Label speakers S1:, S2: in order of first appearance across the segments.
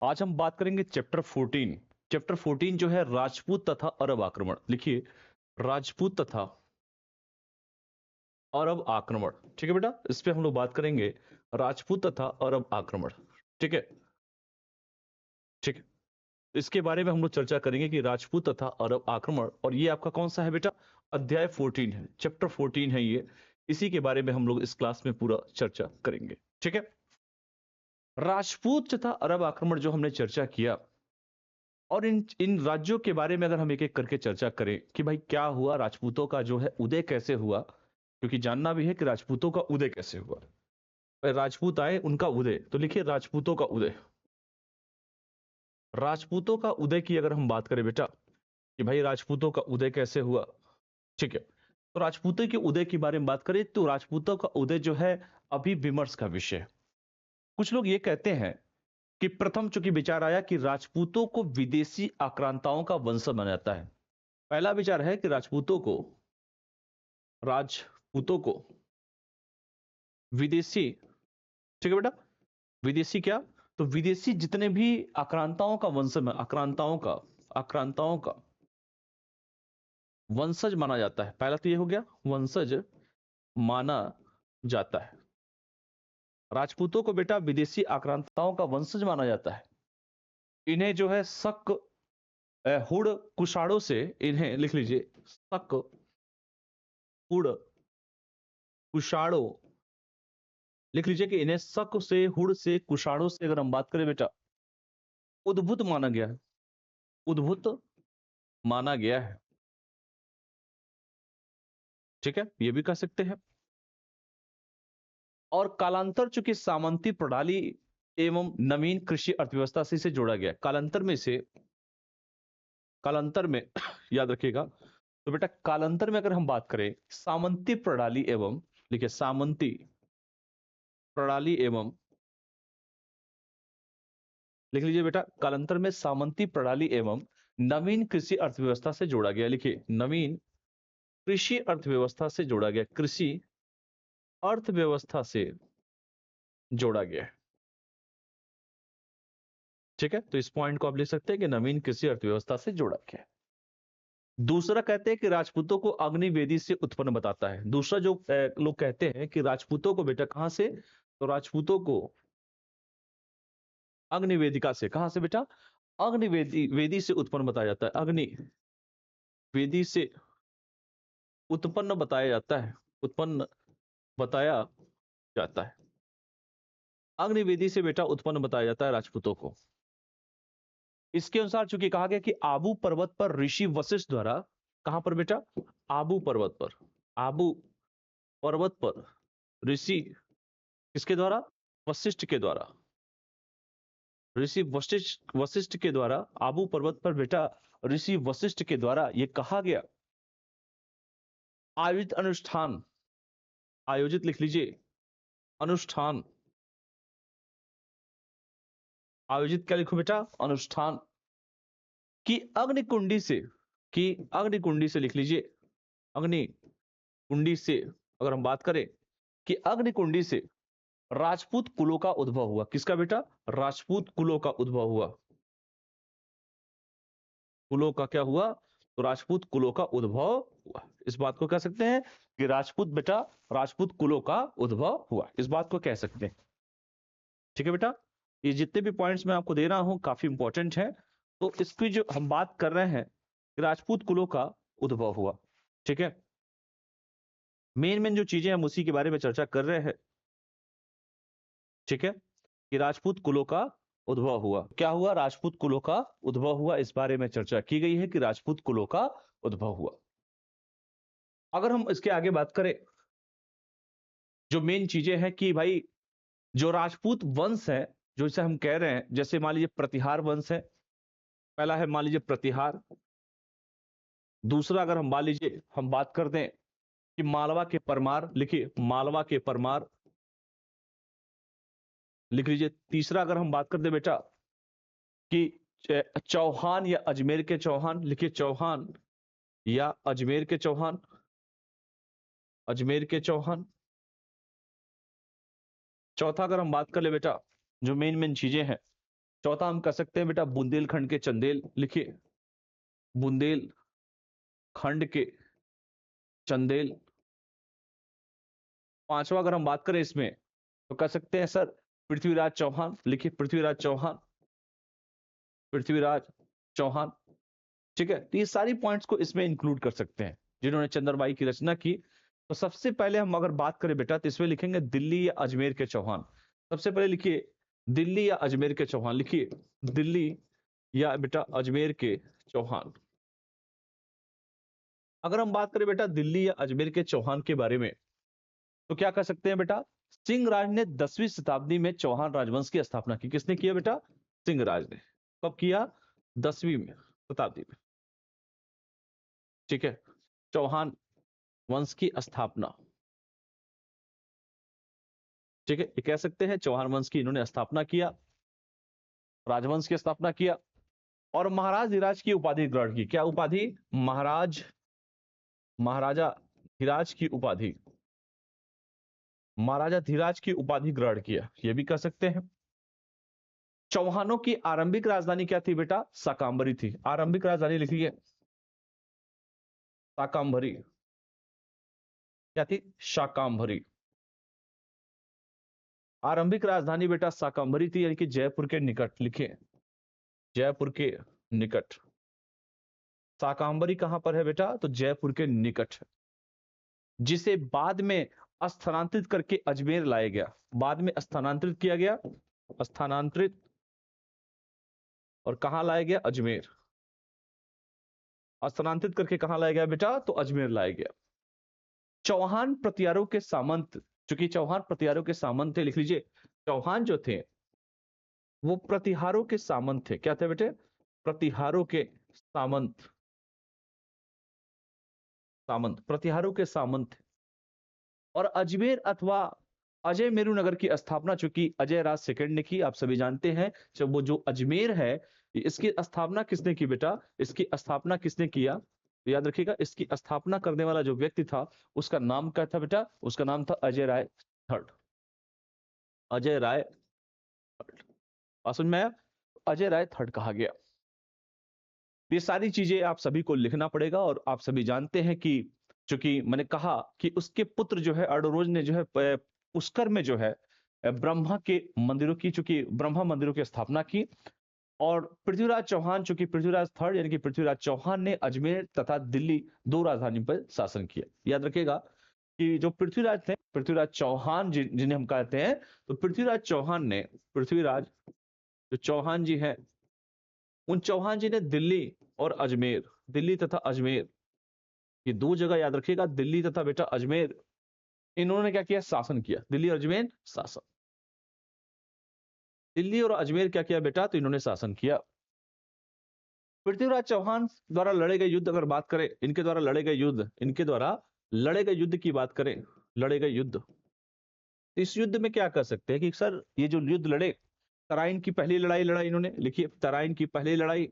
S1: आज हम बात करेंगे चैप्टर 14। चैप्टर 14 जो है राजपूत तथा अरब आक्रमण। लिखिए, राजपूत तथा अरब आक्रमण। ठीक है बेटा, इस पे हम लोग बात करेंगे, राजपूत तथा अरब आक्रमण। ठीक है, ठीक है। इसके बारे में हम लोग चर्चा करेंगे कि राजपूत तथा अरब आक्रमण, और ये आपका कौन सा है बेटा? अध्याय 14 है, चैप्टर 14 है ये। इसी के बारे में हम लोग इस क्लास में पूरा चर्चा करेंगे। ठीक है, राजपूत तथा अरब आक्रमण जो हमने चर्चा किया, और इन इन राज्यों के बारे में अगर हम एक एक करके चर्चा करें कि भाई क्या हुआ, राजपूतों का जो है उदय कैसे हुआ, क्योंकि जानना भी है कि राजपूतों का उदय कैसे हुआ। भाई राजपूत आए, उनका उदय, तो लिखिए राजपूतों का उदय। राजपूतों का उदय की अगर हम बात करें बेटा कि भाई राजपूतों का उदय कैसे हुआ, ठीक है, तो राजपूतों के उदय के बारे में बात करें तो राजपूतों का उदय जो है अभी विमर्श का विषय है। कुछ लोग ये कहते हैं कि प्रथम चूंकि विचार आया कि राजपूतों को विदेशी आक्रांताओं का वंश माना जाता है। पहला विचार है कि राजपूतों को विदेशी, ठीक है बेटा, विदेशी क्या, तो विदेशी जितने भी आक्रांताओं का वंश में, आक्रांताओं का वंशज माना जाता है। पहला तो ये हो गया, वंशज माना जाता है। राजपूतों को बेटा विदेशी आक्रांताओं का वंशज माना जाता है। इन्हें जो है शक हुड़ कुषाणों से, इन्हें लिख लीजिए, शक हुड़ कुषाणों, लिख लीजिए कि इन्हें शक से, हुड़ से, कुषाणों से अगर हम बात करें बेटा, उद्भूत माना गया है, उद्भूत माना गया है। ठीक है, ये भी कह सकते हैं। और कालांतर चूंकि सामंती प्रणाली एवं नवीन कृषि अर्थव्यवस्था से इसे जोड़ा गया है। कालांतर में याद रखिएगा, तो बेटा कालांतर में अगर हम बात करें सामंती प्रणाली एवं, लिखिए सामंती प्रणाली एवं, लिख लीजिए बेटा, कालांतर में सामंती प्रणाली एवं नवीन कृषि अर्थव्यवस्था से जोड़ा गया। लिखिए नवीन कृषि अर्थव्यवस्था से जोड़ा गया, कृषि अर्थव्यवस्था से जोड़ा गया है। ठीक है, तो इस पॉइंट को आप लिख सकते हैं कि नवीन कृषि अर्थव्यवस्था से जोड़ा गया है। दूसरा कहते हैं कि राजपूतों को अग्निवेदी से उत्पन्न बताता है। दूसरा जो लोग कहते हैं कि राजपूतों को बेटा कहां से, तो राजपूतों को अग्निवेदिका से, कहां से बेटा, अग्निवेदी वेदी से उत्पन्न बताया जाता है। अग्निवेदी से उत्पन्न बताया जाता है, उत्पन्न बताया जाता है। अग्निवेदी से बेटा उत्पन्न बताया जाता है राजपूतों को। इसके अनुसार चूंकि कहा गया कि आबू पर्वत पर ऋषि वशिष्ठ द्वारा, कहां पर बेटा, आबू पर्वत पर, आबू पर्वत पर ऋषि किसके द्वारा, वशिष्ठ के द्वारा, ऋषि वशिष्ठ वशिष्ठ के द्वारा, आबू पर्वत पर बेटा ऋषि वशिष्ठ के द्वारा यह कहा गया, आयोजित अनुष्ठान, आयोजित लिख लीजिए अनुष्ठान, आयोजित क्या लिखो बेटा, अनुष्ठान, कि अग्निकुंडी से, कि अग्निकुंडी से लिख लीजिए, अग्निकुंडी से अगर हम बात करें कि अग्निकुंडी से राजपूत कुलों का उद्भव हुआ। किसका बेटा, राजपूत कुलों का उद्भव हुआ। कुलों का क्या हुआ, तो राजपूत कुलों का उद्भव हुआ। इस बात को कह सकते हैं कि राजपूत बेटा, राजपूत कुलों का उद्भव हुआ, इस बात को कह सकते हैं। ठीक है बेटा, ये जितने भी पॉइंट्स मैं आपको दे रहा हूं काफी इंपॉर्टेंट है। तो इसकी जो हम बात कर रहे हैं कि राजपूत कुलों का उद्भव हुआ। ठीक है, मेन जो चीजें हम उसी के बारे में चर्चा कर रहे हैं। ठीक है, कि राजपूत कुलों का उद्भव हुआ, क्या हुआ, राजपूत कुलों का उद्भव हुआ, इस बारे में चर्चा की गई है कि राजपूत कुलों का उद्भव हुआ। अगर हम इसके आगे बात करें, जो मेन चीजें हैं कि भाई जो राजपूत वंश है, जो इसे हम कह रहे हैं, जैसे मान लीजिए प्रतिहार वंश है, पहला है मान लीजिए प्रतिहार। दूसरा अगर हम मान लीजिए हम बात कर दें कि मालवा के परमार, लिखिए मालवा के परमार, लिख लीजिए। तीसरा अगर हम बात कर दें बेटा कि चौहान या अजमेर के चौहान, लिखिए चौहान या अजमेर के चौहान, अजमेर के चौहान। चौथा अगर हम बात कर ले बेटा, जो मेन चीजें हैं चौथा हम कह सकते हैं बेटा बुंदेलखंड के चंदेल, लिखिए बुंदेलखंड के चंदेल। पांचवा अगर हम बात करें इसमें तो कह सकते हैं सर पृथ्वीराज चौहान, लिखिए पृथ्वीराज चौहान, पृथ्वीराज चौहान। ठीक है, तो ये सारी पॉइंट्स को इसमें इंक्लूड कर सकते हैं जिन्होंने चंद्रबाई की रचना की। तो सबसे पहले हम अगर बात करें बेटा तो इसमें लिखेंगे दिल्ली या अजमेर के चौहान। सबसे पहले लिखिए दिल्ली या अजमेर के चौहान, लिखिए दिल्ली या बेटा अजमेर के चौहान। अगर हम बात करें बेटा दिल्ली या अजमेर के चौहान के बारे में तो क्या कह सकते हैं बेटा, सिंह राज ने 10वीं शताब्दी में चौहान राजवंश की स्थापना की। किसने किया बेटा, सिंह राज ने। कब किया, 10वीं शताब्दी में। ठीक है, चौहान वंश की स्थापना। ठीक है, ये कह सकते हैं चौहान वंश की इन्होंने स्थापना किया, राजवंश की स्थापना किया और महाराज धीराज की उपाधि ग्रहण की। क्या उपाधि, महाराजा धीराज की उपाधि, महाराजा धीराज की उपाधि ग्रहण किया, यह भी कह सकते हैं। चौहानों की आरंभिक राजधानी क्या थी बेटा, शाकंभरी थी। आरंभिक राजधानी लिखिए शाकंभरी, क्या थी, शाकंभरी। आरंभिक राजधानी बेटा शाकंभरी थी, यानी कि जयपुर के निकट, लिखिए जयपुर के निकट। शाकंभरी कहां पर है बेटा, तो जयपुर के निकट, जिसे बाद में स्थानांतरित करके अजमेर लाया गया। बाद में स्थानांतरित किया गया, स्थानांतरित, और कहां लाया गया, अजमेर। स्थानांतरित करके कहां लाया गया बेटा, तो अजमेर लाया गया। चौहान प्रतिहारों के सामंत, चूंकि चौहान प्रतिहारों के सामंत थे, लिख लीजिए चौहान जो थे वो प्रतिहारों के सामंत थे। क्या थे बेटे, प्रतिहारों के सामंत, सामंत, प्रतिहारों के सामंत थे। और अजमेर अथवा अजय मेरू नगर की स्थापना चूंकि अजय राज सेकंड ने की, आप सभी जानते हैं। जब वो जो अजमेर है इसकी स्थापना किसने की बेटा, इसकी स्थापना किसने किया, तो याद रखिएगा इसकी स्थापना करने वाला जो व्यक्ति था उसका नाम क्या था बेटा, उसका नाम था अजय राय थर्ड। अजय राय थर्ड, समझ में आया, अजय राय थर्ड कहा गया। ये सारी चीजें आप सभी को लिखना पड़ेगा और आप सभी जानते हैं कि चूंकि मैंने कहा कि उसके पुत्र जो है अर्डोरोज ने जो है पुष्कर में जो है ब्रह्मा के मंदिरों की, चूंकि ब्रह्मा मंदिरों की स्थापना की। और पृथ्वीराज चौहान, चूंकि पृथ्वीराज थर्ड यानी कि पृथ्वीराज चौहान ने अजमेर तथा दिल्ली दो राजधानी पर शासन किया। याद रखिएगा कि जो पृथ्वीराज थे, पृथ्वीराज चौहान जिन्हें हम कहते हैं, तो पृथ्वीराज चौहान ने, पृथ्वीराज जो चौहान जी हैं, उन चौहान जी ने दिल्ली और अजमेर, दिल्ली तथा अजमेर, ये दो जगह याद रखिएगा, दिल्ली तथा बेटा अजमेर, इन्होंने क्या किया, शासन किया। दिल्ली और अजमेर शासन, दिल्ली और अजमेर क्या किया बेटा, तो इन्होंने शासन किया। पृथ्वीराज चौहान द्वारा लड़े गए युद्ध अगर बात करें, इनके द्वारा लड़े गए युद्ध, इनके द्वारा लड़े गए युद्ध की बात करें, लड़े गए युद्ध, इस युद्ध में क्या कर सकते हैं कि सर ये जो युद्ध लड़े, तराइन की पहली लड़ाई लड़ा इन्होंने, लिखिए तराइन की पहली लड़ाई,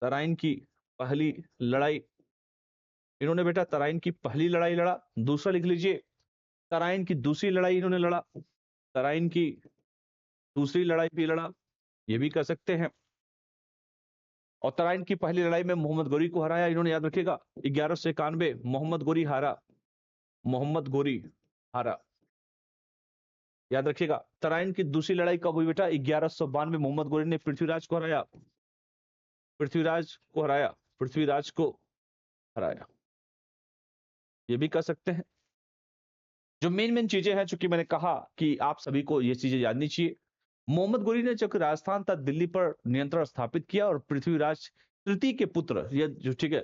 S1: तराइन की पहली लड़ाई इन्होंने बेटा, तराइन की पहली लड़ाई लड़ा। दूसरा लिख लीजिए तराइन की दूसरी लड़ाई इन्होंने लड़ा, तराइन की दूसरी लड़ाई भी लड़ा, ये भी कर सकते हैं। और तराइन की पहली लड़ाई में मोहम्मद गोरी को हराया इन्होंने, याद रखिएगा 1191 मोहम्मद गोरी हारा, मोहम्मद गोरी हारा, याद रखिएगा। तराइन की दूसरी लड़ाई कब हुई बेटा, 1192 मोहम्मद गोरी ने पृथ्वीराज को हराया, पृथ्वीराज को हराया, पृथ्वीराज को हराया, ये भी कर सकते हैं। जो मेन चीजें हैं, चूंकि मैंने कहा कि आप सभी को ये चीजें जाननी चाहिए। मोहम्मद गोरी ने जब राजस्थान तथा दिल्ली पर नियंत्रण स्थापित किया और पृथ्वीराज तृतीय के पुत्र, ये जो ठीक है,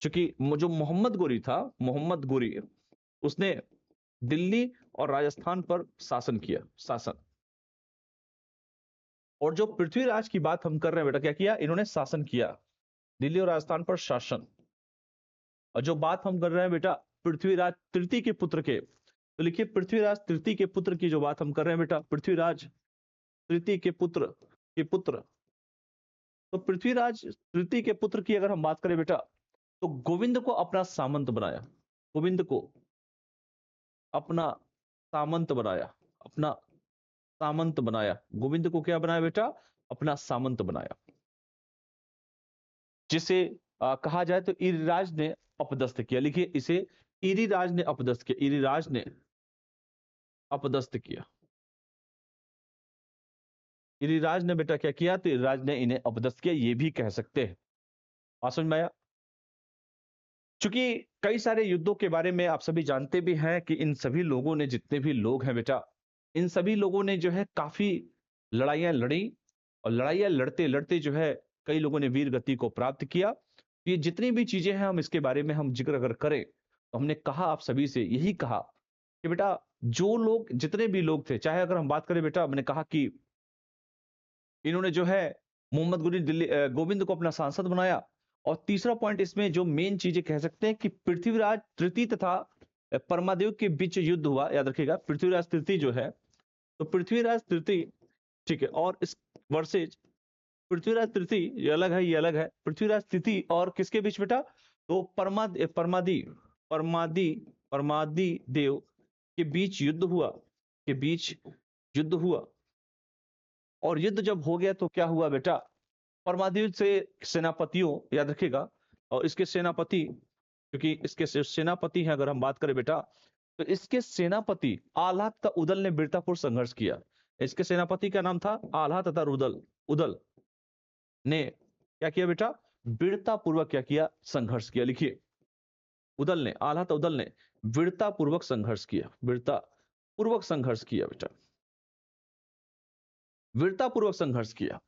S1: चूंकि जो मोहम्मद गोरी था, मोहम्मद गोरी, उसने दिल्ली और राजस्थान पर शासन किया, शासन। और जो पृथ्वीराज की बात हम कर रहे हैं बेटा, क्या किया इन्होंने, शासन किया, दिल्ली और राजस्थान पर शासन। और जो बात हम कर रहे हैं बेटा पृथ्वीराज तृतीय के पुत्र के, तो लिखिए पृथ्वीराज तृतीय के पुत्र की जो बात हम कर रहे हैं बेटा, पृथ्वीराज तृतीय के पुत्र, तो पृथ्वीराज तृतीय के पुत्र की अगर हम बात करें बेटा, तो गोविंद को अपना सामंत बनाया, गोविंद को अपना सामंत बनाया, अपना सामंत बनाया। गोविंद को क्या बनाया बेटा? अपना सामंत बनाया। जिसे कहा जाए तो इरिराज ने अपदस्थ किया। लिखिए इसे, इरिराज ने अपदस्थ किया, इरिराज ने अपदस्थ किया। इरिराज ने बेटा क्या किया? तो इरिराज ने इन्हें अपदस्थ किया, ये भी कह सकते हैं। बात समझ में आया? चूंकि कई सारे युद्धों के बारे में आप सभी जानते भी हैं कि इन सभी लोगों ने, जितने भी लोग हैं बेटा, इन सभी लोगों ने जो है काफी लड़ाइयां लड़ी, और लड़ाइयां लड़ते लड़ते जो है कई लोगों ने वीर गति को प्राप्त किया। ये जितनी भी चीजें हैं, हम इसके बारे में हम जिक्र अगर करें तो हमने कहा, आप सभी से यही कहा कि बेटा जो लोग, जितने भी लोग थे, चाहे अगर हम बात करें बेटा, मैंने कहा कि इन्होंने जो है मोहम्मद गुनी दिल्ली गोविंद को अपना सांसद बनाया। और तीसरा पॉइंट इसमें जो मेन चीजें कह सकते हैं कि पृथ्वीराज तृतीय तथा परमादेव के बीच युद्ध हुआ। याद रखिएगा, पृथ्वीराज तृतीय जो है, तो पृथ्वीराज तृतीय, ठीक है, और इस वर्सेज पृथ्वीराज तृतीय, ये अलग है, ये अलग है। पृथ्वीराज तृतीय और किसके बीच बेटा? तो परमादी परमादी परमादी देव के बीच युद्ध हुआ, के बीच युद्ध हुआ। और युद्ध जब हो गया तो क्या हुआ बेटा? परमादेव से सेनापतियों, याद रखिएगा, और इसके सेनापति, क्योंकि इसके सेनापति हैं अगर हम बात करें बेटा, तो इसके सेनापति आल्हा तथा उदल ने बीरतापुर संघर्ष किया। इसके सेनापति का नाम था आल्हा तथा उदल। उदल ने क्या किया बेटा? वीरता पूर्वक क्या किया? संघर्ष किया। लिखिए, उदल ने, आल्हा तथा उदल ने वीरता पूर्वक संघर्ष किया, वीरता पूर्वक संघर्ष किया बेटा, वीरता पूर्वक संघर्ष किया।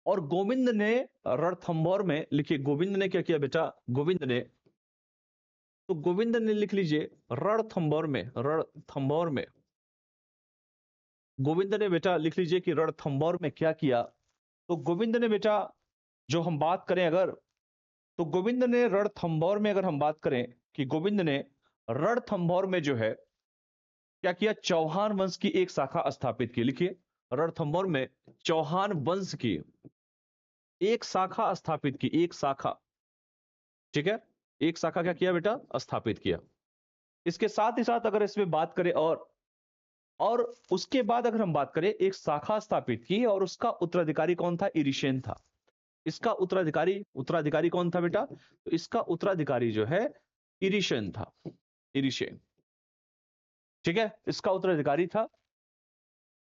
S1: और गोविंद ने रणथंभौर में, लिखिए गोविंद ने क्या किया बेटा? गोविंद ने, तो गोविंद ने लिख लीजिए रणथंभौर में, रणथंभौर में गोविंद ने बेटा लिख लीजिए कि रणथंभौर में क्या किया? तो गोविंद ने बेटा, जो हम बात करें अगर, तो गोविंद ने रणथंभौर में अगर हम बात करें कि गोविंद ने रणथंभौर में जो है क्या किया? चौहान वंश की एक शाखा स्थापित की। लिखिए, रणथंभौर में चौहान वंश की एक शाखा स्थापित की, एक शाखा, ठीक है, एक शाखा क्या किया बेटा? स्थापित किया। इसके साथ ही साथ अगर इसमें बात करें, और उसके बाद अगर हम बात करें, एक शाखा स्थापित की और उसका उत्तराधिकारी कौन था? इरिशेन था। इसका उत्तराधिकारी, उत्तराधिकारी कौन था बेटा? तो इसका उत्तराधिकारी जो है इरिशेन था, इरिशेन, ठीक है, इसका उत्तराधिकारी था,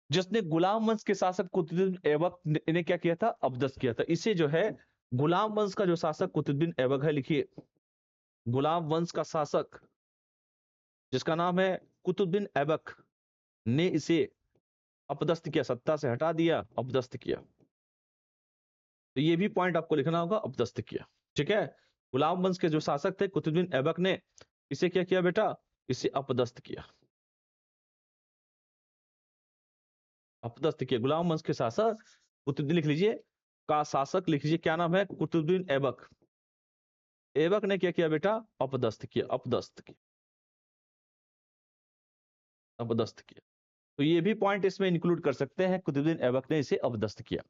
S1: जिसने गुलाम वंश के शासक कुतुबुद्दीन ऐबक ने क्या किया था? अपदस्थ किया था। इसे जो है गुलाम वंश का जो शासक कुतुबुद्दीन ऐबक है, लिखिए गुलाम वंश का शासक जिसका नाम है कुतुबुद्दीन ऐबक ने इसे अपदस्थ किया, सत्ता से हटा दिया, अपदस्थ किया। तो ये भी पॉइंट आपको लिखना होगा, अपदस्थ किया, ठीक है। गुलाम वंश के जो शासक थे कुतुबुद्दीन ऐबक ने इसे क्या किया बेटा? इसे अपदस्थ किया, अपदस्थ किया। गुलाम वंश के शासक कुतुबुद्दीन, लिख लीजिए, का शासक लिख लीजिए, क्या नाम है? कुतुबुद्दीन ऐबक। ऐबक ने क्या किया बेटा? अपदस्थ किया, अपदस्थ किया, अपदस्थ किया। तो ये भी पॉइंट इसमें इंक्लूड कर सकते हैं, कुतुबुद्दीन ऐबक ने इसे अपदस्थ किया।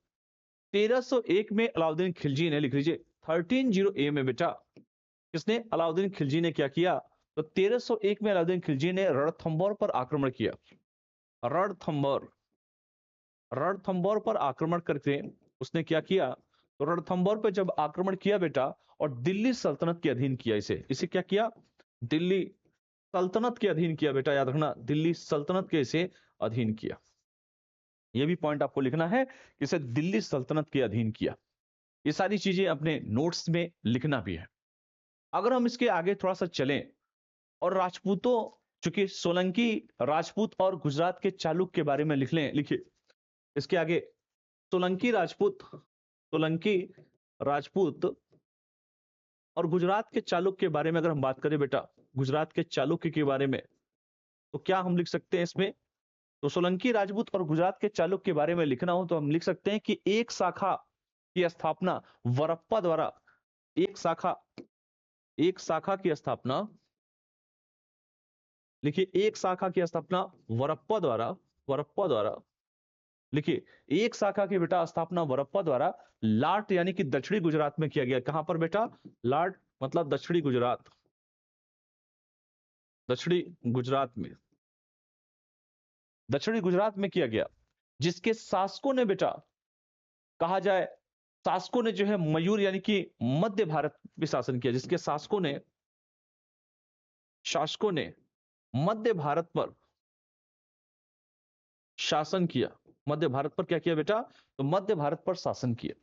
S1: 1301 में अलाउद्दीन खिलजी ने, लिख लीजिए 1301 में बेटा, किसने? अलाउद्दीन खिलजी ने क्या किया? तो 1301 में अलाउद्दीन खिलजी ने रणथंभौर पर आक्रमण किया। रणथंभौर, रणथंभौर पर आक्रमण करके उसने क्या किया? तो रणथंभौर पर जब आक्रमण किया बेटा, और दिल्ली सल्तनत के अधीन किया, इसे इसे क्या किया? दिल्ली सल्तनत के अधीन किया बेटा, याद रखना, दिल्ली सल्तनत के इसे अधीन किया। यह भी पॉइंट आपको लिखना है कि इसे दिल्ली सल्तनत के अधीन किया। ये सारी चीजें अपने नोट्स में लिखना भी है। अगर हम इसके आगे थोड़ा सा चलें, और राजपूतों, चूंकि सोलंकी राजपूत और गुजरात के चालुक्य के बारे में लिख लें, लिखिए इसके आगे सोलंकी राजपूत, सोलंकी राजपूत और गुजरात के चालुक्य के बारे में अगर हम बात करें बेटा, गुजरात के चालुक्य के बारे में, तो क्या हम लिख सकते हैं इसमें? तो सोलंकी राजपूत और गुजरात के चालुक्य के बारे में लिखना हो तो हम लिख सकते हैं कि एक शाखा की स्थापना वरप्पा द्वारा, एक शाखा, एक शाखा की स्थापना, लिखिए एक शाखा की स्थापना वरप्पा द्वारा, वरप्पा द्वारा, लिखिए एक शाखा की बेटा स्थापना वरप्पा द्वारा लाट यानी कि दक्षिणी गुजरात में किया गया। कहां पर बेटा? लाट मतलब दक्षिणी गुजरात, दक्षिणी गुजरात में, दक्षिणी गुजरात में किया गया, जिसके शासकों ने बेटा, कहा जाए शासकों ने जो है मयूर यानी कि मध्य भारत पे शासन किया, जिसके शासकों ने मध्य भारत पर शासन किया। मध्य भारत पर क्या किया बेटा? तो मध्य भारत पर शासन किया।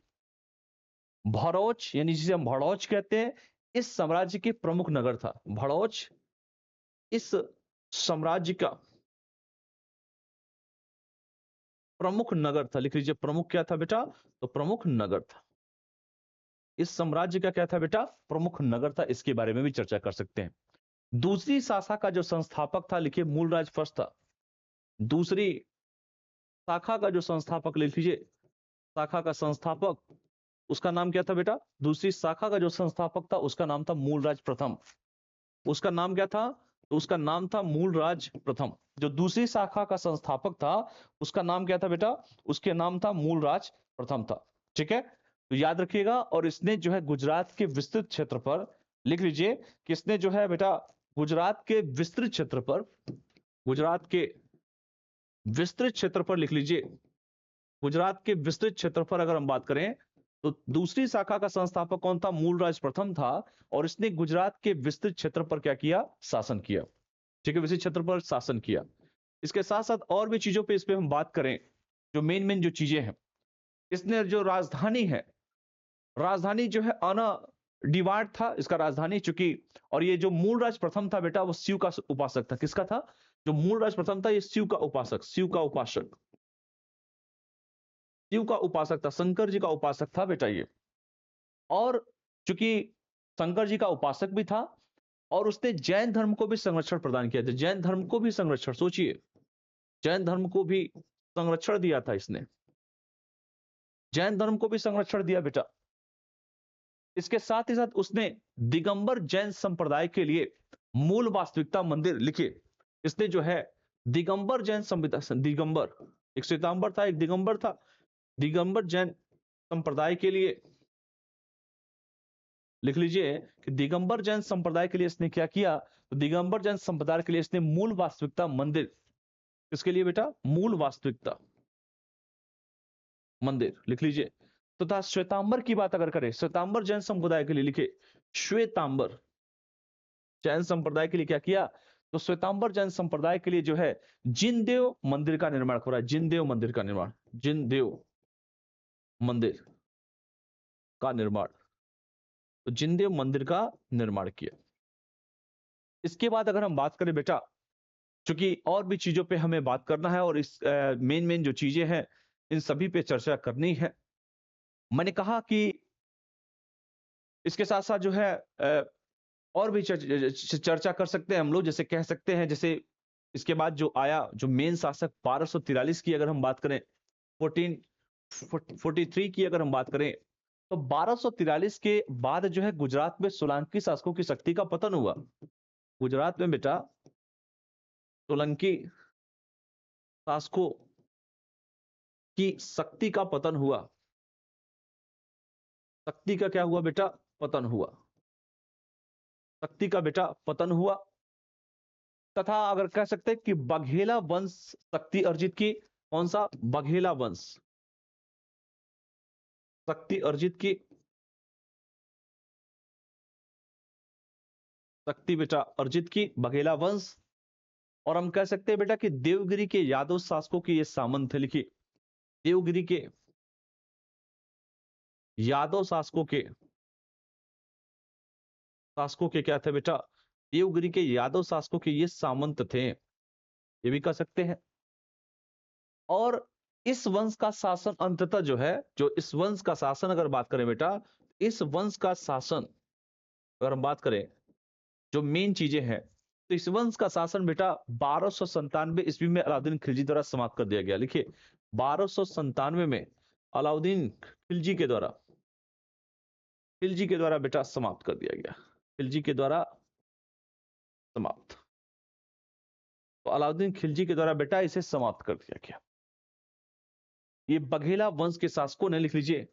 S1: भड़ौच यानी जिसे हम भड़ौच कहते हैं, इस साम्राज्य के प्रमुख नगर था। भड़ौच इस साम्राज्य का प्रमुख नगर था। लिख लीजिए, प्रमुख क्या था बेटा? तो प्रमुख नगर था। इस साम्राज्य का क्या था बेटा? प्रमुख नगर था। इसके बारे में भी चर्चा कर सकते हैं। दूसरी शाखा का जो संस्थापक था, लिखिए मूलराज फर्स्ट था। दूसरी शाखा का जो संस्थापक, लिख लीजिए शाखा का संस्थापक, उसका नाम क्या था बेटा? दूसरी शाखा का जो संस्थापक था उसका नाम था मूलराज प्रथम। उसका नाम क्या था? तो उसका नाम था मूलराज प्रथम। जो दूसरी शाखा का संस्थापक था उसका नाम क्या था बेटा? उसके नाम था मूलराज प्रथम था। ठीक है, तो याद रखिएगा। और इसने जो है गुजरात के विस्तृत क्षेत्र पर, लिख लीजिए कि इसने जो है बेटा गुजरात के विस्तृत क्षेत्र पर, गुजरात के विस्तृत क्षेत्र पर, लिख लीजिए गुजरात के विस्तृत क्षेत्र पर अगर हम बात करें तो दूसरी शाखा का संस्थापक कौन था? मूलराज प्रथम था। और इसने गुजरात के विस्तृत क्षेत्र पर क्या किया? शासन किया। ठीक है, विस्तृत क्षेत्र पर शासन किया। इसके साथ साथ और भी चीजों पे इस पे हम बात करें, जो मेन जो चीजें हैं, इसने जो राजधानी है, राजधानी जो है अना डिवार्ड था इसका राजधानी, चूंकि, और ये जो मूलराज प्रथम था बेटा वो शिव का उपासक था। किसका था? जो मूलराज प्रथम था ये शिव का उपासक, शिव का उपासक, शिव का उपासक था, शंकर जी का उपासक था बेटा ये। और चूंकि शंकर जी का उपासक भी था और उसने जैन धर्म को भी संरक्षण प्रदान किया था। जैन धर्म को भी संरक्षण, सोचिए, जैन धर्म को भी संरक्षण दिया था इसने, जैन धर्म को भी संरक्षण दिया बेटा। इसके साथ ही साथ उसने दिगंबर जैन संप्रदाय के लिए मूल वास्तविकता मंदिर, लिखिए इसने जो है दिगंबर जैन संप्रदाय, दिगंबर एक श्वेतांबर था एक दिगंबर था, दिगंबर जैन संप्रदाय के लिए, लिख लीजिए कि दिगंबर जैन संप्रदाय के लिए इसने क्या किया? तो दिगंबर जैन संप्रदाय के लिए इसने मूल वास्तविकता मंदिर, किसके लिए बेटा? मूल वास्तविकता मंदिर, लिख लीजिए। तथा श्वेतांबर की बात अगर करें, श्वेतांबर जैन संप्रदाय के लिए, लिखे श्वेतांबर जैन संप्रदाय के लिए क्या किया? तो श्वेतांबर जैन संप्रदाय के लिए जो है जिनदेव मंदिर का निर्माण हो रहा है। जिनदेव मंदिर का निर्माण, जिनदेव मंदिर का निर्माण, तो जिनदेव मंदिर का निर्माण किया। इसके बाद अगर हम बात करें बेटा, क्योंकि और भी चीजों पे हमें बात करना है और इस मेन जो चीजें हैं इन सभी पे चर्चा करनी है। मैंने कहा कि इसके साथ साथ जो है और भी चर्चा कर सकते हैं हम लोग, जैसे कह सकते हैं, जैसे इसके बाद जो आया, जो मेन शासक 1243 की अगर हम बात करें, 1443 की अगर हम बात करें, तो 1243 के बाद जो है गुजरात में सोलंकी शासकों की शक्ति का पतन हुआ। गुजरात में बेटा सोलंकी शासकों की शक्ति का पतन हुआ। शक्ति का क्या हुआ बेटा? पतन हुआ। शक्ति का बेटा पतन हुआ। तथा अगर कह सकते हैं कि बघेला वंश शक्ति अर्जित की। कौन सा? बघेला वंश शक्ति अर्जित की। शक्ति बेटा अर्जित की बघेला वंश। और हम कह सकते हैं बेटा कि देवगिरी के यादव शासकों के ये सामंत थे। लिखिए देवगिरी के यादव शासकों के क्या थे बेटा? देवगिरी के यादव शासकों के ये सामंत थे, ये भी कह सकते हैं। और इस वंश का शासन अंततः जो है, जो इस वंश का शासन अगर बात करें बेटा, इस वंश का शासन अगर हम बात करें, जो मेन चीजें हैं, तो इस वंश का शासन बेटा 1297 ईस्वी में अलाउद्दीन खिलजी द्वारा समाप्त कर दिया गया। लिखिए 1297 में अलाउद्दीन खिलजी के द्वारा बेटा समाप्त कर दिया गया। खिलजी के द्वारा समाप्त, तो अलाउद्दीन खिलजी के द्वारा बेटा इसे समाप्त कर दिया गया। ये बघेला वंश के शासकों ने, लिख लीजिए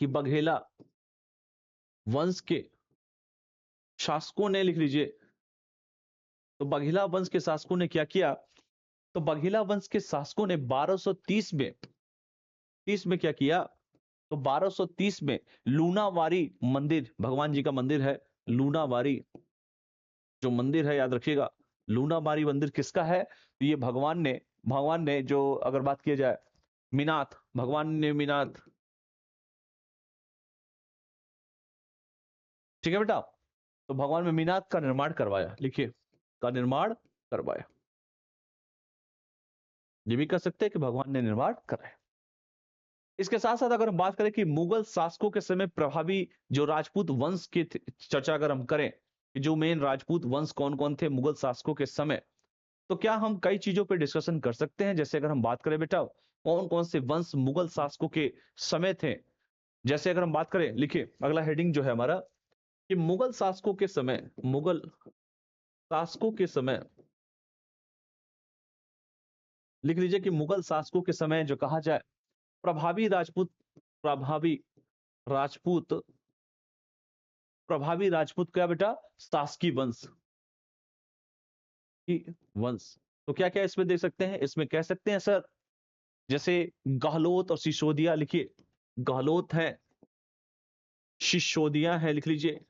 S1: कि बघेला वंश के शासकों ने, लिख लीजिए, तो बघेला वंश के शासकों ने क्या किया? तो बघेला वंश के शासकों ने 1230 में क्या किया, तो 1230 में लूनावारी मंदिर, भगवान जी का मंदिर है लूनावारी, जो मंदिर है याद रखिएगा, लूनावारी मंदिर किसका है, तो ये भगवान ने जो अगर बात किया जाए मीनाथ, भगवान ने मीनाथ, ठीक है बेटा, तो भगवान में मीनाथ का निर्माण करवाया, लिखिए का निर्माण करवाया, ये भी कर सकते हैं कि भगवान ने निर्माण कराया। इसके साथ साथ अगर हम बात करें कि मुगल शासकों के समय प्रभावी जो राजपूत वंश की चर्चा अगर हम करें कि जो मेन राजपूत वंश कौन कौन थे मुगल शासकों के समय, तो क्या हम कई चीजों पर डिस्कशन कर सकते हैं। जैसे अगर हम बात करें बेटा कौन कौन से वंश मुगल शासकों के समय थे, जैसे अगर हम बात करें, लिखिए अगला हेडिंग जो है हमारा कि मुगल शासकों के समय, मुगल शासकों के समय, लिख लीजिए कि मुगल शासकों के समय जो कहा जाए प्रभावी राजपूत, प्रभावी राजपूत, प्रभावी राजपूत क्या बेटा, शासकीय वंश की वंश, तो क्या क्या इसमें देख सकते हैं, इसमें कह सकते हैं सर जैसे गहलोत और सिसोदिया, लिखिए गहलोत है, सिसोदिया है, लिख लीजिए,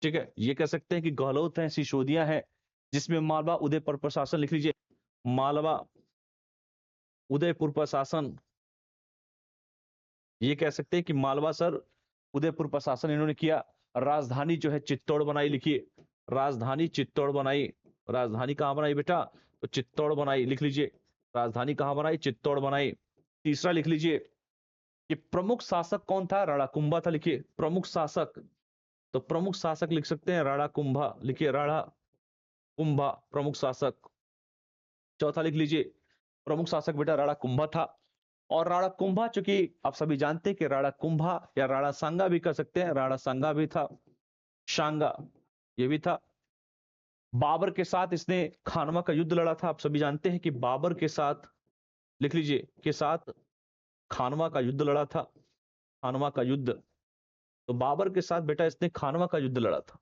S1: ठीक है, ये कह सकते हैं कि गहलोत है, सिसोदिया है, जिसमें मालवा उदयपुर प्रशासन, लिख लीजिए मालवा उदयपुर प्रशासन, ये कह सकते हैं कि मालवा सर उदयपुर प्रशासन इन्होंने किया। राजधानी जो है चित्तौड़ बनाई, लिखिए राजधानी चित्तौड़ बनाई, राजधानी कहां बनाई बेटा, तो चित्तौड़ बनाई, लिख लीजिए राजधानी कहां बनाई, चित्तौड़ बनाई। तीसरा लिख लीजिए कि प्रमुख शासक कौन था, राणा कुंभा था, लिखिए प्रमुख शासक, तो प्रमुख शासक लिख सकते हैं राणा कुंभा, लिखिए राणा कुंभा प्रमुख शासक। चौथा लिख लीजिए प्रमुख शासक बेटा राणा कुंभा था, और राणा कुंभा चूंकि आप सभी जानते हैं कि राणा कुंभा या राणा सांगा भी कर सकते हैं, राणा सांगा भी था, शांगा ये भी था। बाबर के साथ इसने खानवा का युद्ध लड़ा था, आप सभी जानते हैं कि बाबर के साथ, लिख लीजिए के साथ खानवा का युद्ध लड़ा था, खानवा का युद्ध, तो बाबर के साथ बेटा इसने खानवा का युद्ध लड़ा था।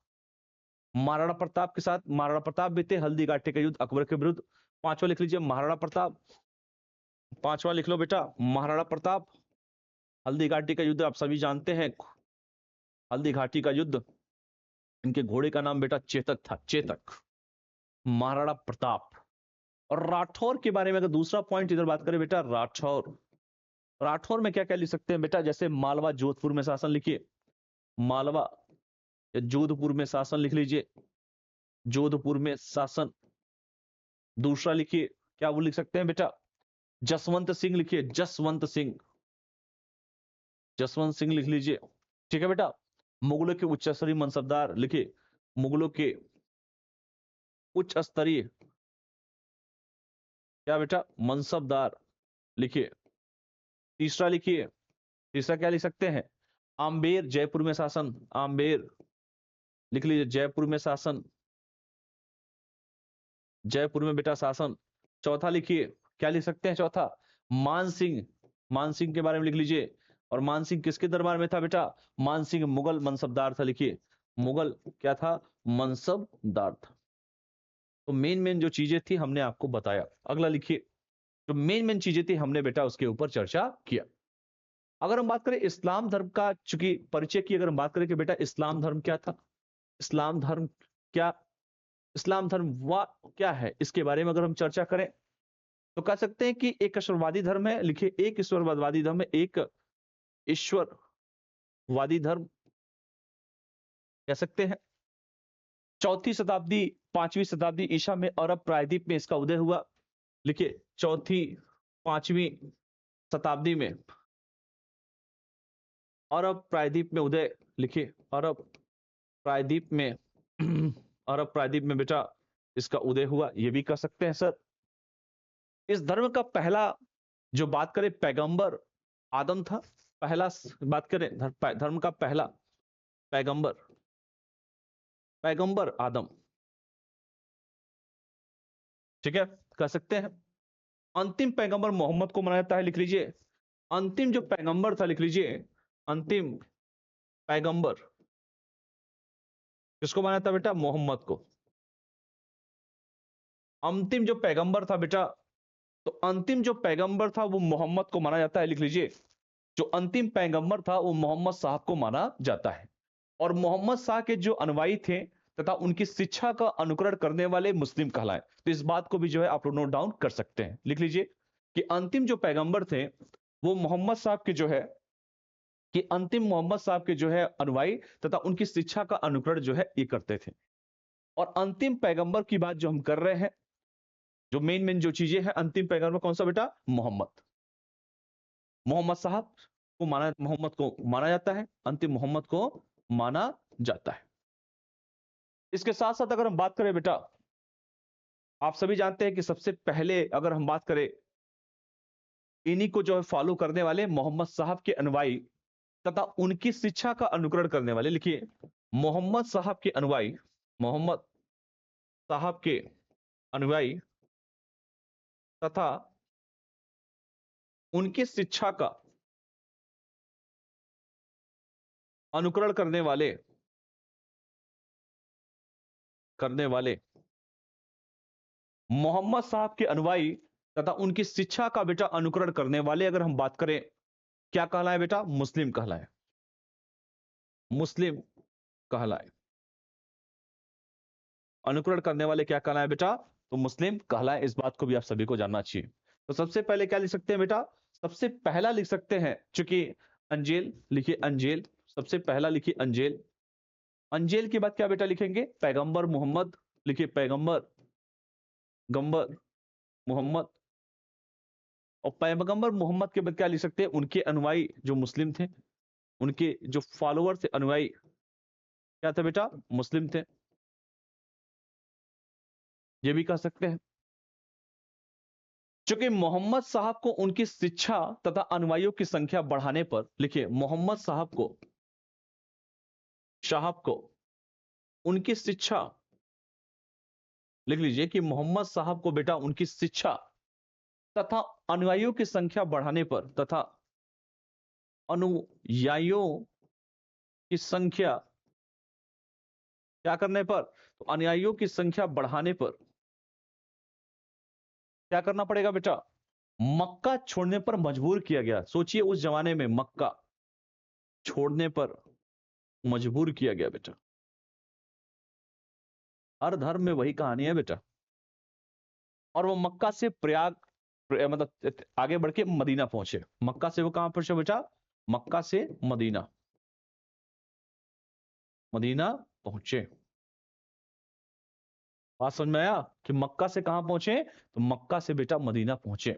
S1: महाराणा प्रताप के साथ, महाराणा प्रताप भी थे, हल्दी घाटी का युद्ध अकबर के विरुद्ध। पांचवा लिख लीजिए महाराणा प्रताप, पांचवा लिख लो बेटा महाराणा प्रताप, हल्दी घाटी का युद्ध आप सभी जानते हैं, हल्दी घाटी का युद्ध, इनके घोड़े का नाम बेटा चेतक था, चेतक, महाराणा प्रताप। और राठौर के बारे में अगर दूसरा पॉइंट इधर बात करें बेटा, राठौर, राठौर में क्या क्या लिख सकते हैं बेटा, जैसे मालवा जोधपुर में शासन, लिखिए मालवा या जोधपुर में शासन, लिख लीजिए जोधपुर में शासन। दूसरा लिखिए क्या वो लिख सकते हैं बेटा, जसवंत सिंह, लिखिए जसवंत सिंह, जसवंत सिंह लिख लीजिए, ठीक है बेटा। मुगलों के उच्च स्तरीय मनसबदार, लिखिए मुगलों के उच्च स्तरीय क्या बेटा मनसबदार, लिखिए। तीसरा लिखिए, तीसरा क्या लिख सकते हैं, आम्बेर जयपुर में शासन, आम्बेर लिख लीजिए जयपुर में शासन, जयपुर में बेटा शासन। चौथा लिखिए क्या लिख सकते हैं, चौथा मान सिंह, मान सिंह के बारे में लिख लीजिए, और मान सिंह किसके दरबार में था बेटा, मान सिंह मुगल मनसबदार था, लिखिए मुगल क्या था, मनसबदार था। तो मेन मेन जो चीजें थी हमने आपको बताया। अगला लिखिए, जो मेन मेन चीजें थी हमने बेटा उसके ऊपर चर्चा किया। अगर हम बात करें इस्लाम धर्म का, चूंकि परिचय की अगर हम बात करें कि बेटा इस्लाम धर्म क्या था, इस्लाम धर्म क्या, इस्लाम धर्म वा क्या है, इसके बारे में अगर हम चर्चा करें तो कह सकते हैं कि एक ईश्वरवादी धर्म है, लिखिए एक ईश्वरवादी धर्म है, एक ईश्वरवादी धर्म कह सकते हैं। चौथी शताब्दी, पांचवी शताब्दी ईसा में अरब प्रायद्वीप में इसका उदय हुआ, लिखिए चौथी पांचवी शताब्दी में अरब प्रायद्वीप में उदय, लिखिए अरब प्रायद्वीप में अरब प्रायद्वीप में बेटा इसका उदय हुआ, ये भी कह सकते हैं सर। इस धर्म का पहला जो बात करें पैगंबर आदम था, पहला बात करें धर्म का पहला पैगंबर, पैगंबर आदम, ठीक है कह सकते हैं। अंतिम पैगंबर मोहम्मद को माना जाता है, लिख लीजिए अंतिम जो पैगंबर था, लिख लीजिए अंतिम पैगंबर किसको माना जाता है बेटा, मोहम्मद को। अंतिम जो पैगंबर था बेटा, तो अंतिम जो पैगंबर था वो मोहम्मद को माना जाता है। लिख लीजिए, जो अंतिम पैगंबर था वो मोहम्मद साहब को माना जाता है। और मोहम्मद साहब के जो अनुयायी थे तथा उनकी शिक्षा का अनुकरण करने वाले मुस्लिम कहलाए। तो इस बात को भी जो है आप लोग नोट डाउन कर सकते हैं। लिख लीजिए कि अंतिम जो पैगंबर थे वो मोहम्मद साहब के जो है, कि अंतिम मोहम्मद साहब के जो है अनुयायी तथा उनकी शिक्षा का अनुकरण जो है ये करते थे। और अंतिम पैगंबर की बात जो हम कर रहे हैं, जो मेन मेन जो चीजें हैं, अंतिम पैगंबर कौन सा बेटा? मोहम्मद। मोहम्मद साहब को माना जाता है, अंतिम मोहम्मद को माना जाता है। इसके साथ साथ अगर हम बात करें बेटा, आप सभी जानते हैं कि सबसे पहले अगर हम बात करें, इन्हीं को जो है फॉलो करने वाले मोहम्मद साहब के अनुयायी तथा उनकी शिक्षा का अनुकरण करने वाले। लिखिए, मोहम्मद साहब के अनुयायी, मोहम्मद साहब के अनुयायी तथा उनकी शिक्षा का अनुकरण करने वाले मोहम्मद साहब के अनुयायी तथा उनकी शिक्षा का बेटा अनुकरण करने वाले अगर हम बात करें, क्या कहलाए बेटा? मुस्लिम कहलाए। मुस्लिम कहलाए। अनुकरण करने वाले क्या कहलाए बेटा? तो मुस्लिम कहलाए। इस बात को भी आप सभी को जानना चाहिए। तो सबसे पहले क्या लिख सकते हैं बेटा? सबसे पहला लिख सकते हैं, चूंकि अंजेल, लिखिए अंजेल, सबसे पहला लिखिए अंजेल। अंजेल के बाद क्या बेटा लिखेंगे? पैगंबर मोहम्मद। लिखिए पैगंबर गंबर मोहम्मद। और पैगंबर मोहम्मद के बाद क्या लिख सकते हैं? उनके अनुयायी जो मुस्लिम थे, उनके जो फॉलोअर थे, अनुयायी क्या थे बेटा? मुस्लिम थे। ये भी कह सकते हैं। चूंकि मोहम्मद साहब को उनकी शिक्षा तथा अनुयायियों की संख्या बढ़ाने पर, लिखिए मोहम्मद साहब को उनकी शिक्षा, लिख लीजिए कि मोहम्मद साहब को बेटा उनकी शिक्षा तथा अनुयायियों की संख्या बढ़ाने पर, तथा अनुयायियों की संख्या क्या करने पर? तो अनुयायियों की संख्या बढ़ाने पर क्या करना पड़ेगा बेटा? मक्का छोड़ने पर मजबूर किया गया। सोचिए उस जमाने में मक्का छोड़ने पर मजबूर किया गया बेटा। हर धर्म में वही कहानी है बेटा। और वो मक्का से मतलब आगे बढ़ के मदीना पहुंचे। मक्का से वो कहां पहुंचे बेटा? मक्का से मदीना पहुंचे। बात समझ में आया कि मक्का से कहां पहुंचे? तो मक्का से बेटा मदीना पहुंचे।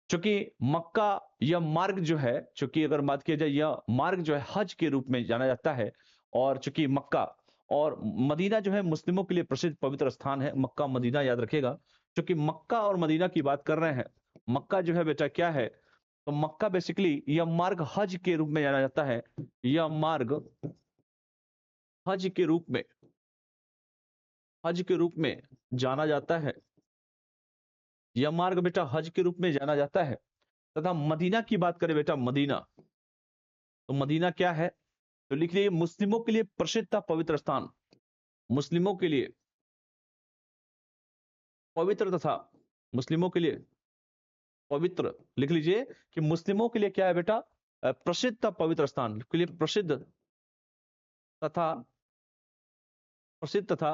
S1: क्योंकि मक्का यह मार्ग जो है, चूंकि अगर बात किया जाए, यह मार्ग जो है हज के रूप में जाना जाता है। और चूंकि मक्का और मदीना जो है मुस्लिमों के लिए प्रसिद्ध पवित्र स्थान है, मक्का मदीना याद रखेगा। क्योंकि मक्का और मदीना की बात कर रहे हैं, मक्का जो है बेटा क्या है? तो मक्का बेसिकली यह मार्ग हज के रूप में जाना जाता है। यह मार्ग हज के रूप में जाना जाता है। यह मार्ग बेटा हज के रूप में जाना जाता है। तथा मदीना की बात करें बेटा, मदीना, तो मदीना क्या है? तो लिख लीजिए मुस्लिमों के लिए प्रसिद्ध था पवित्र स्थान। मुस्लिमों के लिए पवित्र तथा मुस्लिमों के लिए पवित्र, लिख लीजिए कि मुस्लिमों के लिए क्या है बेटा? प्रसिद्ध था पवित्र स्थान के लिए, तथा प्रसिद्ध तथा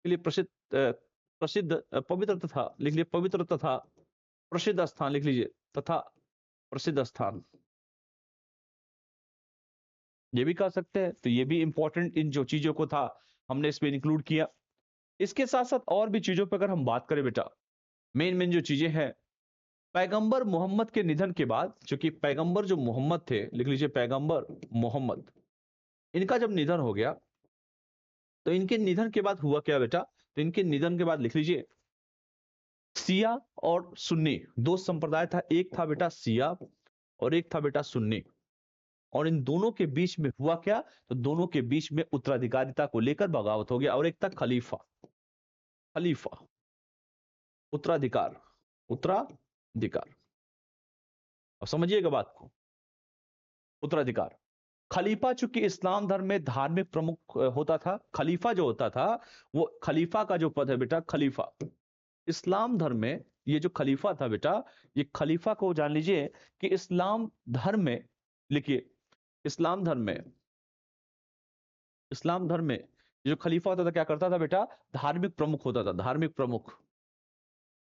S1: के लिए पवित्र तथा, लिख लीजिए पवित्र तथा प्रसिद्ध स्थान, लिख लीजिए तथा प्रसिद्ध स्थान, ये भी कह सकते हैं। तो ये भी इंपॉर्टेंट इन जो चीजों को था हमने इसमें इंक्लूड किया। इसके साथ साथ और भी चीजों पर अगर हम बात करें बेटा, मेन मेन जो चीजें हैं, पैगंबर मोहम्मद के निधन के बाद, चूंकि पैगंबर जो मोहम्मद थे, लिख लीजिए पैगंबर मोहम्मद, इनका जब निधन हो गया, तो इनके निधन के बाद हुआ क्या बेटा? तो इनके निधन के बाद लिख लीजिए शिया और सुन्नी दो संप्रदाय था। एक था बेटा शिया और एक था बेटा सुन्नी। और इन दोनों के बीच में हुआ क्या? तो दोनों के बीच में उत्तराधिकारिता को लेकर बगावत हो गया। और एक था खलीफा, उत्तराधिकार, उत्तराधिकार। अब समझिएगा बात को, उत्तराधिकार। खलीफा चूंकि इस्लाम धर्म में धार्मिक प्रमुख होता था, खलीफा जो होता था, वो खलीफा का जो पद है बेटा, खलीफा इस्लाम धर्म में, ये जो खलीफा था बेटा, ये खलीफा को जान लीजिए कि इस्लाम धर्म में, लिखिए इस्लाम धर्म में, इस्लाम धर्म में जो खलीफा होता था क्या करता था बेटा, धार्मिक प्रमुख होता था, धार्मिक प्रमुख,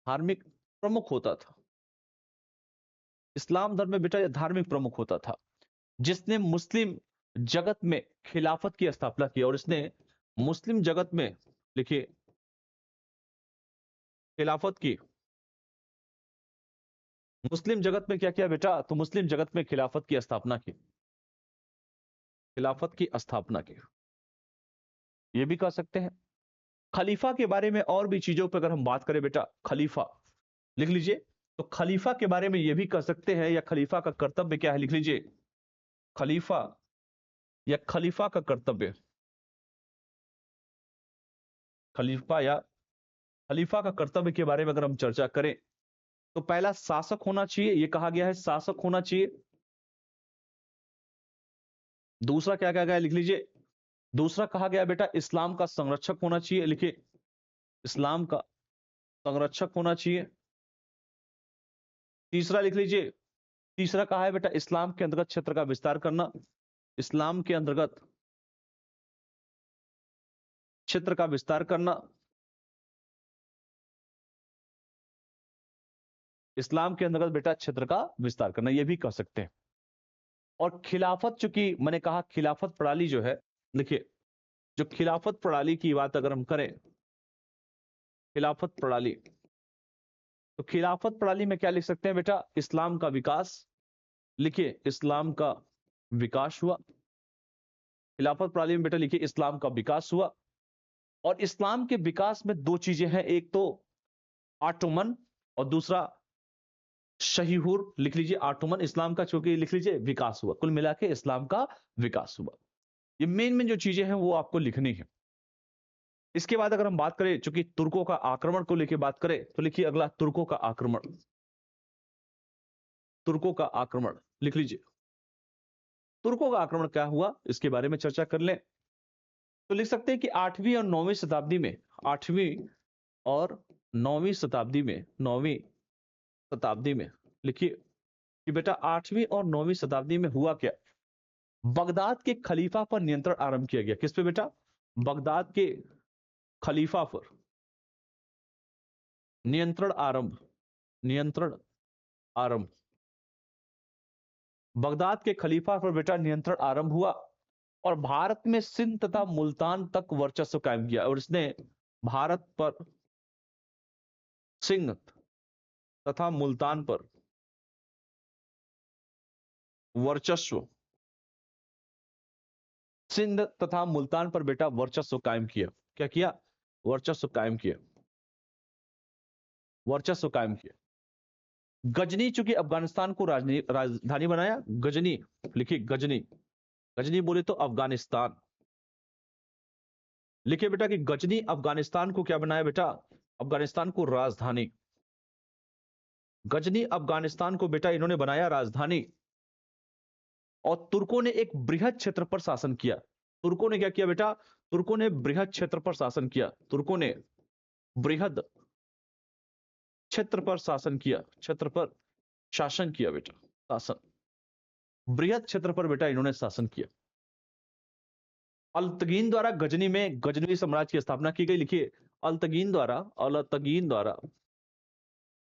S1: धार्मिक प्रमुख होता था। इस्लाम धर्म में बेटा ये धार्मिक प्रमुख होता था, जिसने मुस्लिम जगत में खिलाफत की स्थापना की, और इसने मुस्लिम जगत में, लिखिए खिलाफत की, मुस्लिम जगत में क्या किया बेटा, तो मुस्लिम जगत में खिलाफत की स्थापना की, खिलाफत की स्थापना की, ये भी कह सकते हैं। खलीफा के बारे में और भी चीजों पर अगर हम बात करें बेटा, खलीफा लिख लीजिए, तो खलीफा के बारे में यह भी कह सकते हैं, या खलीफा का कर्तव्य क्या है, लिख लीजिए खलीफा या खलीफा का कर्तव्य, खलीफा या खलीफा का कर्तव्य के बारे में अगर हम चर्चा करें, तो पहला शासक होना चाहिए, यह कहा गया है शासक होना चाहिए। दूसरा क्या कहा गया है, लिख लीजिए, दूसरा कहा गया बेटा इस्लाम का संरक्षक होना चाहिए, लिखिए इस्लाम का संरक्षक होना चाहिए। तीसरा लिख लीजिए, तीसरा कहा है बेटा इस्लाम के अंतर्गत क्षेत्र का विस्तार करना, इस्लाम के अंतर्गत क्षेत्र का विस्तार करना, इस्लाम के अंतर्गत बेटा क्षेत्र का विस्तार करना, यह भी कह सकते हैं। और खिलाफत, चूंकि मैंने कहा खिलाफत प्रणाली जो है, देखिए जो खिलाफत प्रणाली की बात अगर हम करें, खिलाफत प्रणाली, तो खिलाफत प्रणाली में क्या लिख सकते हैं बेटा, इस्लाम का विकास, लिखिए इस्लाम का विकास हुआ, खिलाफत प्रणाली में बेटा लिखिए इस्लाम का विकास हुआ। और इस्लाम के विकास में दो चीजें हैं, एक तो ऑटोमन और दूसरा शहीहुर, लिख लीजिए ऑटोमन, इस्लाम का चूंकि लिख लीजिए विकास हुआ, कुल मिला के इस्लाम का विकास हुआ। ये मेन मेन जो चीजें हैं वो आपको लिखनी है। इसके बाद अगर हम बात करें, चूंकि तुर्कों का आक्रमण को लेकर बात करें, तो लिखिए अगला तुर्कों का आक्रमण, तुर्कों का आक्रमण लिख लीजिए, तुर्कों का आक्रमण क्या हुआ इसके बारे में चर्चा कर लें। तो लिख सकते हैं कि 8वीं और 9वीं शताब्दी में, 8वीं और 9वीं शताब्दी में, 9वीं शताब्दी में, लिखिए कि बेटा 8वीं और 9वीं शताब्दी में हुआ क्या, बगदाद के खलीफा पर नियंत्रण आरंभ किया गया। किस पे बेटा, बगदाद के खलीफा पर नियंत्रण आरंभ, नियंत्रण आरंभ, बगदाद के खलीफा पर बेटा नियंत्रण आरंभ हुआ, और भारत में सिंध तथा मुल्तान तक वर्चस्व कायम किया। और इसने भारत पर, सिंध तथा मुल्तान पर वर्चस्व, सिंध तथा मुल्तान पर बेटा वर्चस्व कायम किया। क्या किया, वर्चस्व कायम किया, वर्चस्व कायम किया। गजनी चूंकि अफगानिस्तान को राजधानी बनाया, गजनी, लिखिए गजनी, गजनी बोले तो अफगानिस्तान, लिखिए बेटा कि गजनी अफगानिस्तान को क्या बनाया बेटा, अफगानिस्तान को राजधानी, गजनी अफगानिस्तान को बेटा इन्होंने बनाया राजधानी। और तुर्कों ने एक बृहद क्षेत्र पर शासन किया, तुर्कों ने क्या किया बेटा, तुर्कों ने बृहद क्षेत्र पर शासन किया, तुर्कों ने बृहद क्षेत्र पर शासन किया, क्षेत्र पर शासन किया बेटा, शासन, बृहद क्षेत्र पर बेटा इन्होंने शासन किया। अल्तगीन द्वारा गजनी में गजनवी साम्राज्य की स्थापना की गई, लिखिए अल्तगीन द्वारा, अल्तगीन द्वारा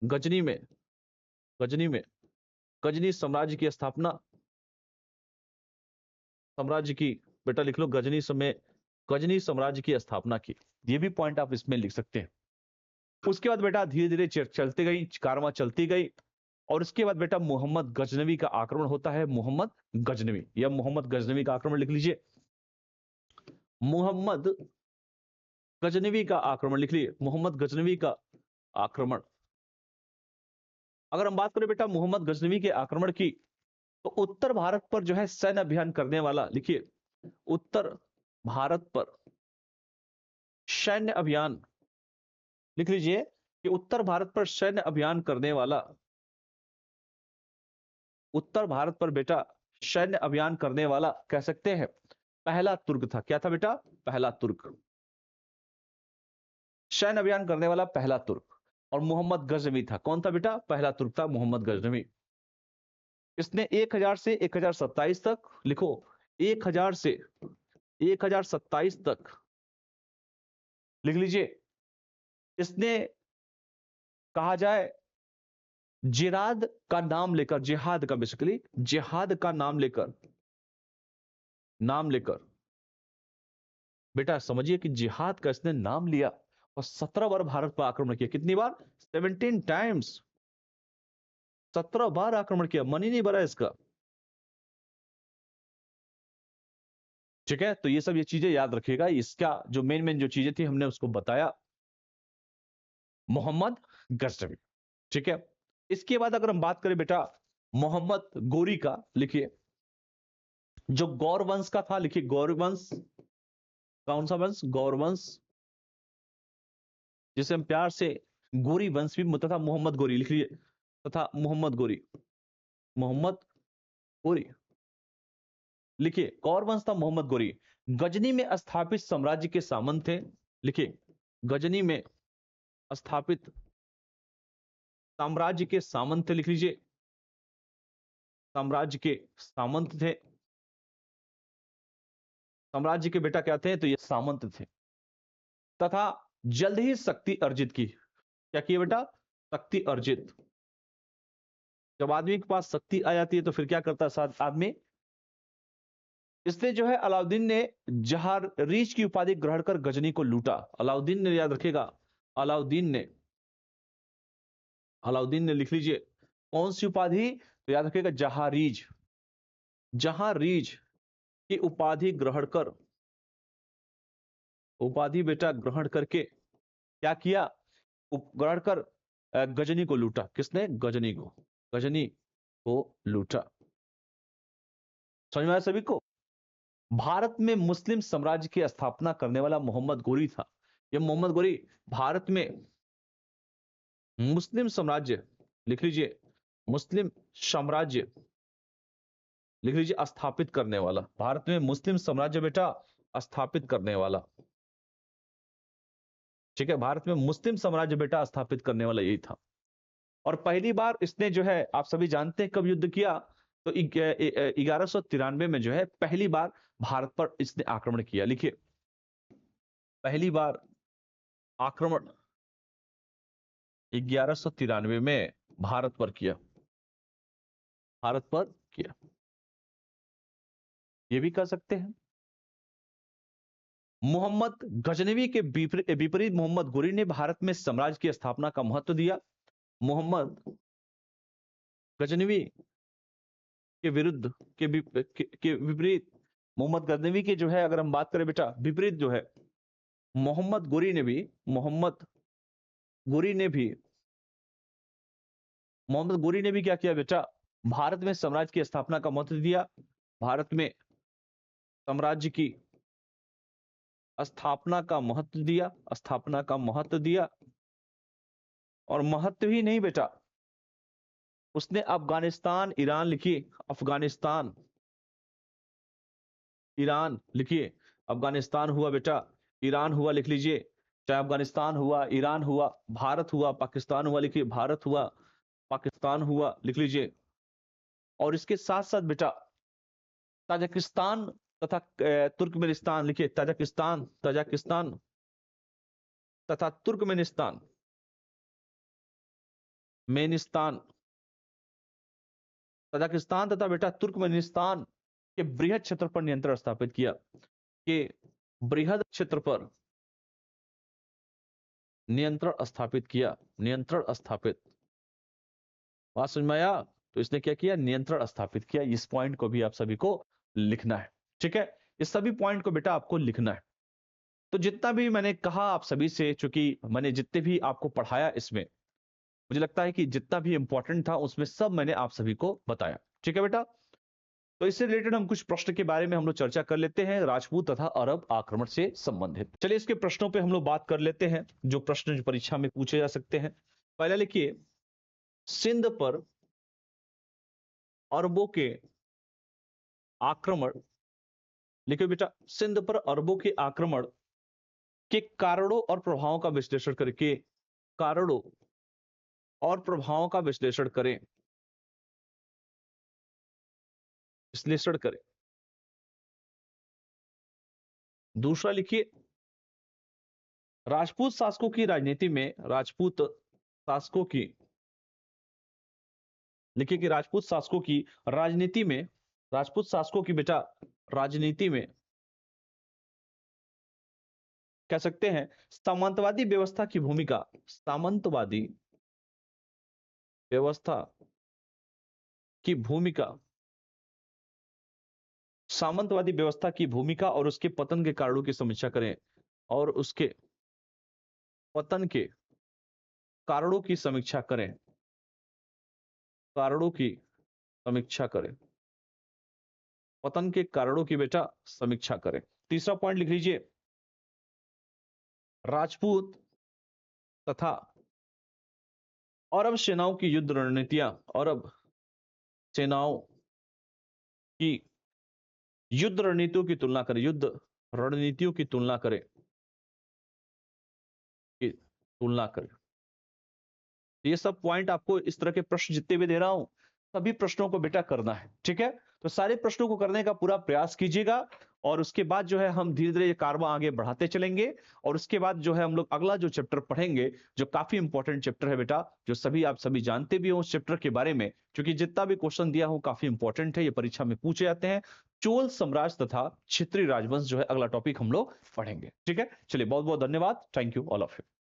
S1: गजनी में, गजनी में गजनी साम्राज्य की स्थापना, साम्राज्य की, बेटा लिख लो गजनी समय, गजनी साम्राज्य की स्थापना की। ये भी पॉइंट आप इसमें लिख सकते हैं। उसके बाद बेटा धीरे धीरे चलती गई, कारवां चलती गई, और उसके बाद बेटा मोहम्मद गजनवी का आक्रमण होता है, मोहम्मद गजनवी, या मोहम्मद गजनवी का आक्रमण लिख लीजिए, मोहम्मद गजनवी का आक्रमण लिख लीजिए, मोहम्मद गजनवी का आक्रमण। अगर हम बात करें बेटा मोहम्मद गजनवी के आक्रमण की, तो उत्तर भारत पर जो है सैन्य अभियान करने वाला, लिखिए उत्तर भारत पर सैन्य अभियान, लिख लीजिए कि उत्तर भारत पर सैन्य अभियान करने वाला, उत्तर भारत पर बेटा सैन्य अभियान करने वाला कह सकते हैं पहला तुर्क था। क्या था बेटा? पहला तुर्क। सैन्य अभियान करने वाला पहला तुर्क। और मोहम्मद गजनवी था। कौन था बेटा? पहला तुर्क था मोहम्मद गजनवी। इसने 1000 से 1027 तक, लिखो 1000 से 1027 तक लिख लीजिए, इसने कहा जाए जिहाद का नाम लेकर, जिहाद का बेसिकली जिहाद का नाम लेकर बेटा समझिए कि जिहाद का इसने नाम लिया और 17 बार भारत पर आक्रमण किया। कितनी बार? 17 टाइम्स। 17 बार आक्रमण किया। मन ही नहीं भरा इसका। ठीक है, तो ये सब ये चीजें याद रखिएगा। इसका जो मेन जो चीजें थी हमने उसको बताया। मोहम्मद गजनवी। ठीक है, इसके बाद अगर हम बात करें बेटा मोहम्मद गोरी का, लिखिए जो गौर वंश का था, लिखिए गौर वंश। कौन सा वंश? गौर वंश, जिसे हम प्यार से गोरी वंश भी, तथा मोहम्मद गोरी लिख लीजिए, तथा मोहम्मद गोरी, मोहम्मद गोरी लिखिए। गौर वंश था मोहम्मद गोरी। गजनी में स्थापित साम्राज्य के सामंत थे। लिखिए गजनी में स्थापित साम्राज्य के सामंत थे। लिख लीजिए साम्राज्य के सामंत थे। साम्राज्य के बेटा क्या थे? तो ये सामंत थे। तथा जल्द ही शक्ति अर्जित की। क्या किए बेटा? शक्ति अर्जित। जब आदमी के पास शक्ति आ जाती है तो फिर क्या करता है साथ आदमी? इसने जो है अलाउद्दीन ने जहारीज की उपाधि ग्रहण कर गजनी को लूटा। अलाउद्दीन ने, याद रखिएगा, अलाउद्दीन ने लिख लीजिए कौन सी उपाधि? तो याद रखिएगा जहारीज। जहारीज की उपाधि ग्रहण कर, उपाधि बेटा ग्रहण करके क्या किया? ग्रहण कर गजनी को लूटा। किसने? गजनी को। गजनी को लूटा। समझ में आया सभी को? भारत में मुस्लिम साम्राज्य की स्थापना करने वाला मोहम्मद गोरी था। यह मोहम्मद गोरी भारत में मुस्लिम साम्राज्य, लिख लीजिए मुस्लिम साम्राज्य, लिख लीजिए स्थापित करने वाला। भारत में मुस्लिम साम्राज्य बेटा स्थापित करने वाला। ठीक है, भारत में मुस्लिम साम्राज्य बेटा स्थापित करने वाला यही था। और पहली बार इसने जो है, आप सभी जानते हैं कब युद्ध किया? तो 1193 में जो है पहली बार भारत पर इसने आक्रमण किया। लिखिए पहली बार आक्रमण 1193 में भारत पर किया। भारत पर किया, ये भी कह सकते हैं। मोहम्मद गजनवी के विपरीत मोहम्मद गोरी ने भारत में साम्राज्य की स्थापना का महत्व दिया। मोहम्मद गजनवी के विरुद्ध के विपरीत मोहम्मद गजनवी के जो है, अगर हम बात करें बेटा विपरीत जो है, मोहम्मद गोरी ने भी क्या किया बेटा? भारत में साम्राज्य की स्थापना का महत्व दिया। भारत में साम्राज्य की स्थापना का महत्व दिया। और महत्व ही नहीं बेटा, उसने अफगानिस्तान, ईरान, लिखिए अफगानिस्तान, ईरान, लिखिए अफगानिस्तान हुआ बेटा, ईरान हुआ, लिख लीजिए, चाहे अफगानिस्तान हुआ, ईरान हुआ, भारत हुआ, पाकिस्तान हुआ, लिखिए भारत हुआ, पाकिस्तान हुआ, लिख लीजिए। और इसके साथ साथ बेटा ताजिकिस्तान तथा तुर्कमेनिस्तान, लिखिए ताजिकिस्तान तथा तुर्कमेनिस्तान ताजिकिस्तान तथा बेटा तुर्कमेनिस्तान के बृहद क्षेत्र पर नियंत्रण स्थापित किया। के बृहद क्षेत्र पर नियंत्रण स्थापित। बात समझ में आया? तो इसने क्या किया? नियंत्रण स्थापित किया। इस पॉइंट को भी आप सभी को लिखना है। ठीक है, इस सभी पॉइंट को बेटा आपको लिखना है। तो जितना भी मैंने कहा आप सभी से, चूंकि मैंने जितने भी आपको पढ़ाया, इसमें मुझे लगता है कि जितना भी इंपॉर्टेंट था उसमें सब मैंने आप सभी को बताया। ठीक है बेटा, तो इससे रिलेटेड हम कुछ प्रश्न के बारे में हम लोग चर्चा कर लेते हैं, राजपूत तथा अरब आक्रमण से संबंधित। चलिए इसके प्रश्नों पे हम लोग बात कर लेते हैं, जो प्रश्न जो परीक्षा में पूछे जा सकते हैं। पहला लिखिए, सिंध पर अरबों के आक्रमण, लिखिए बेटा, सिंध पर अरबों के आक्रमण के कारणों और प्रभावों का विश्लेषण करके, कारणों और प्रभावों का विश्लेषण करें, विश्लेषण करें। दूसरा लिखिए, राजपूत शासकों की राजनीति में, राजपूत शासकों की, लिखिए कि राजपूत शासकों की राजनीति में, राजपूत शासकों की बेटा राजनीति में कह सकते हैं सामंतवादी व्यवस्था की भूमिका, सामंतवादी व्यवस्था की भूमिका, सामंतवादी व्यवस्था की भूमिका और उसके पतन के कारणों की समीक्षा करें, और उसके पतन के कारणों की समीक्षा करें, कारणों की समीक्षा करें, पतन के कारणों की बेटा समीक्षा करें। तीसरा पॉइंट लिख लीजिए, राजपूत तथा अरब सेनाओं की युद्ध रणनीतियां, अरब सेनाओं की युद्ध रणनीतियों की तुलना करें, युद्ध रणनीतियों की तुलना करें, की तुलना करें। ये सब पॉइंट आपको इस तरह के प्रश्न जितने भी दे रहा हूं, सभी प्रश्नों को बेटा करना है, ठीक है। तो सारे प्रश्नों को करने का पूरा प्रयास कीजिएगा, और उसके बाद जो है हम धीरे धीरे ये कारवां आगे बढ़ाते चलेंगे, और उसके बाद जो है हम लोग अगला जो चैप्टर पढ़ेंगे, जो काफी इंपॉर्टेंट चैप्टर है बेटा, जो सभी आप सभी जानते भी हो उस चैप्टर के बारे में, क्योंकि जितना भी क्वेश्चन दिया हो काफी इंपॉर्टेंट है, ये परीक्षा में पूछे जाते हैं। चोल साम्राज्य तथा क्षत्रिय राजवंश जो है अगला टॉपिक हम लोग पढ़ेंगे, ठीक है। चलिए, बहुत बहुत धन्यवाद, thank you all of you.